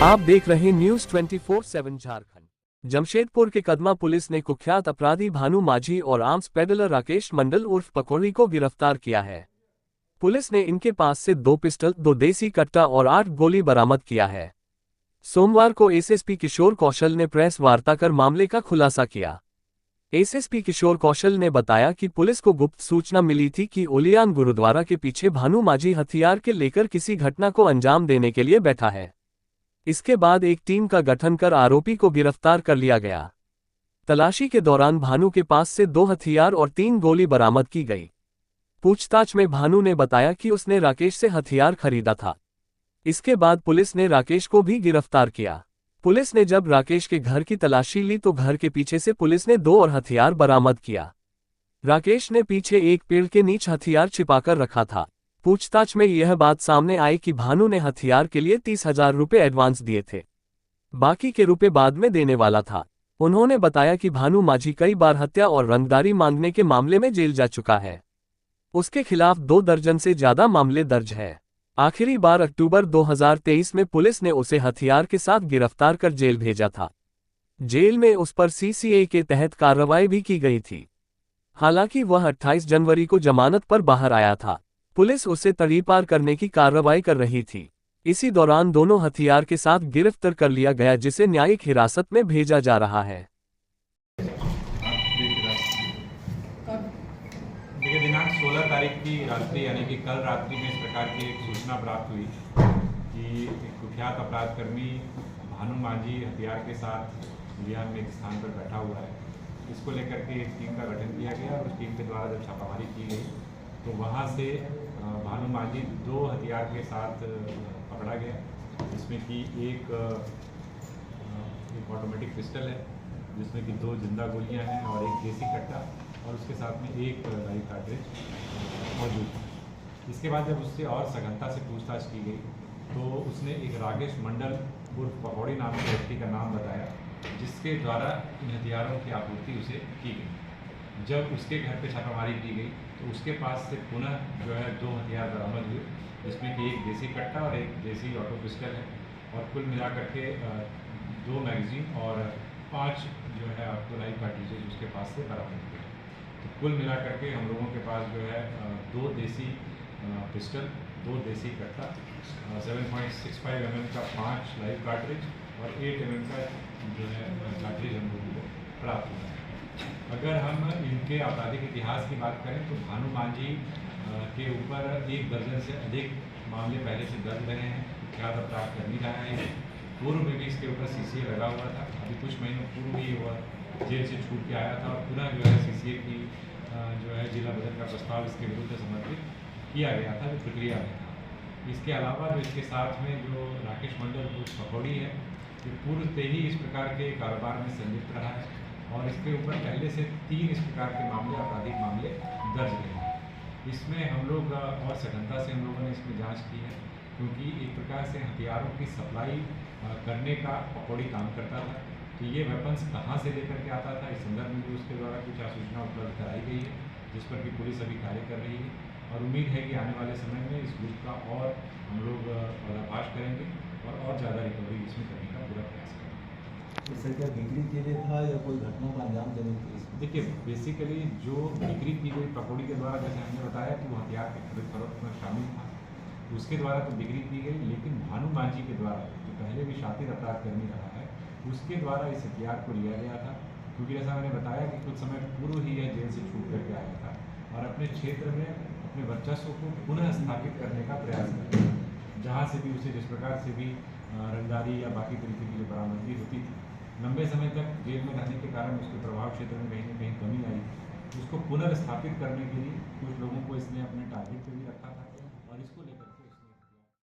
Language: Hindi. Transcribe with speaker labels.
Speaker 1: आप देख रहे न्यूज 24/7 झारखंड। जमशेदपुर के कदमा पुलिस ने कुख्यात अपराधी भानु माझी और आर्म्स पेडलर राकेश मंडल उर्फ पकौड़ी को गिरफ्तार किया है। पुलिस ने इनके पास से 2 पिस्टल, 2 देसी कट्टा और 8 गोली बरामद किया है। सोमवार को एसएसपी किशोर कौशल ने प्रेस वार्ता कर मामले का खुलासा किया। एसएसपी किशोर कौशल ने बताया कि पुलिस को गुप्त सूचना मिली थी कि ओलियान गुरुद्वारा के पीछे भानु माझी हथियार के लेकर किसी घटना को अंजाम देने के लिए बैठा है। इसके बाद एक टीम का गठन कर आरोपी को गिरफ्तार कर लिया गया। तलाशी के दौरान भानु के पास से 2 हथियार और 3 गोली बरामद की गई। पूछताछ में भानु ने बताया कि उसने राकेश से हथियार खरीदा था। इसके बाद पुलिस ने राकेश को भी गिरफ्तार किया। पुलिस ने जब राकेश के घर की तलाशी ली तो घर के पीछे से पुलिस ने 2 और हथियार बरामद किया। राकेश ने पीछे एक पेड़ के नीचे हथियार छिपाकर रखा था। पूछताछ में यह बात सामने आई कि भानु ने हथियार के लिए 30,000 रुपये एडवांस दिए थे, बाकी के रुपए बाद में देने वाला था। उन्होंने बताया कि भानु माझी कई बार हत्या और रंगदारी मांगने के मामले में जेल जा चुका है। उसके खिलाफ 2 दर्जन से ज्यादा मामले दर्ज है। आखिरी बार अक्टूबर 2023 में पुलिस ने उसे हथियार के साथ गिरफ्तार कर जेल भेजा था। जेल में उस पर सीसीए के तहत कार्रवाई भी की गई थी। हालांकि वह 28 जनवरी को जमानत पर बाहर आया था। पुलिस उसे तड़ीपार करने की कार्रवाई कर रही थी। इसी दौरान दोनों हथियार के साथ गिरफ्तार कर लिया गया, जिसे न्यायिक हिरासत में भेजा जा रहा है।
Speaker 2: देखिए, दिनांक 16 तारीख की रात्रि यानी कि कल रात्रि में इस प्रकार की एक सूचना प्राप्त हुई कि एक कुख्यात अपराधकर्मी भानु माझी हथियार के साथ लियान में एक स्थान पर बैठा हुआ है। इसको लेकर के एक टीम का गठन किया गया और उस टीम के द्वारा जब छापामारी की गई तो वहाँ से भानु माझी 2 हथियार के साथ पकड़ा गया, जिसमें कि एक ऑटोमेटिक पिस्टल है जिसमें कि 2 जिंदा गोलियां हैं और एक देसी कट्टा और उसके साथ में एक लाइव कार्ट्रिज मौजूद है। इसके बाद जब उससे और सघनता से पूछताछ की गई तो उसने एक राकेश मंडल उर्फ पकौड़ी नाम के व्यक्ति का नाम बताया, जिसके द्वारा इन हथियारों की आपूर्ति उसे की गई। जब उसके घर पे छापामारी की गई तो उसके पास से पुनः जो है 2 हथियार बरामद हुए, जिसमें कि एक देसी कट्टा और एक देसी ऑटो पिस्टल है और कुल मिलाकर के 2 मैगजीन और 5 जो है आपको लाइव कार्ट्रिजेज उसके पास से बरामद हुए। तो कुल मिलाकर के हम लोगों के पास जो है 2 देसी पिस्टल, 2 देसी कट्टा, 7.65 mm का 5 लाइव कार्ट्रिज और 8 mm का जो है कार्ट्रिज हम लोगों को प्राप्त हुआ है। अगर हम इनके आपराधिक इतिहास की बात करें तो भानु माझी के ऊपर 1 दर्जन से अधिक मामले पहले से दर्ज रहे हैं। कुख्यात अपराध कर नहीं रहा है। पूर्व में भी इसके ऊपर सीसीए लगा हुआ था। अभी कुछ महीनों पूर्व ही वह जेल से छूट के आया था और पुनः जो है सीसीए की जो है जिला बदल का प्रस्ताव इसके विरुद्ध समर्पित किया गया था, जो प्रक्रिया में था। इसके अलावा जो इसके साथ में जो राकेश मंडल पकौड़ी है, ये पूर्व से ही इस प्रकार के कारोबार में संलिप्त रहा है और इसके ऊपर पहले से 3 इस प्रकार के मामले, आपराधिक मामले दर्ज रहे हैं। इसमें हम लोग और सघनता से हम लोगों ने इसमें जांच की है, क्योंकि एक प्रकार से हथियारों की सप्लाई करने का पकौड़ी काम करता था। तो ये वेपन्स कहाँ से लेकर के आता था, इस संदर्भ में भी उसके द्वारा कुछ सूचना उपलब्ध कराई गई है, जिस पर कि पुलिस अभी कार्य कर रही है और उम्मीद है कि आने वाले समय में इस गुट का और हम लोग पर्दाफाश करेंगे और ज़्यादा रिकवरी इसमें करने का पूरा प्रयास करेंगे।
Speaker 3: इससे क्या बिक्री के लिए था या कोई घटना का अंजाम देने के लिए?
Speaker 2: देखिए, बेसिकली जो बिक्री की गई पकौड़ी के द्वारा, जैसे हमने बताया कि वो हथियार के खरीद फरोख्त में शामिल था, उसके द्वारा तो बिक्री की गई, लेकिन भानु माझी के द्वारा जो पहले भी शातिर अपराधकर्मी रहा है, उसके द्वारा इस हथियार को लिया गया था। क्योंकि जैसा मैंने बताया कि कुछ समय पूर्व ही यह जेल से छूट करके आया था और अपने क्षेत्र में अपने वर्चस्व को पुनः स्थापित करने का प्रयास करता था, जहाँ से भी उसे जिस प्रकार से भी रंगदारी या बाकी तरीके की जो बरामदगी होती थी, लंबे समय तक जेल में रहने के कारण उसके प्रभाव क्षेत्र में कहीं न कहीं कमी आई। उसको पुनर्स्थापित करने के लिए कुछ लोगों को इसने अपने टारगेट पे भी रखा था और इसको लेकर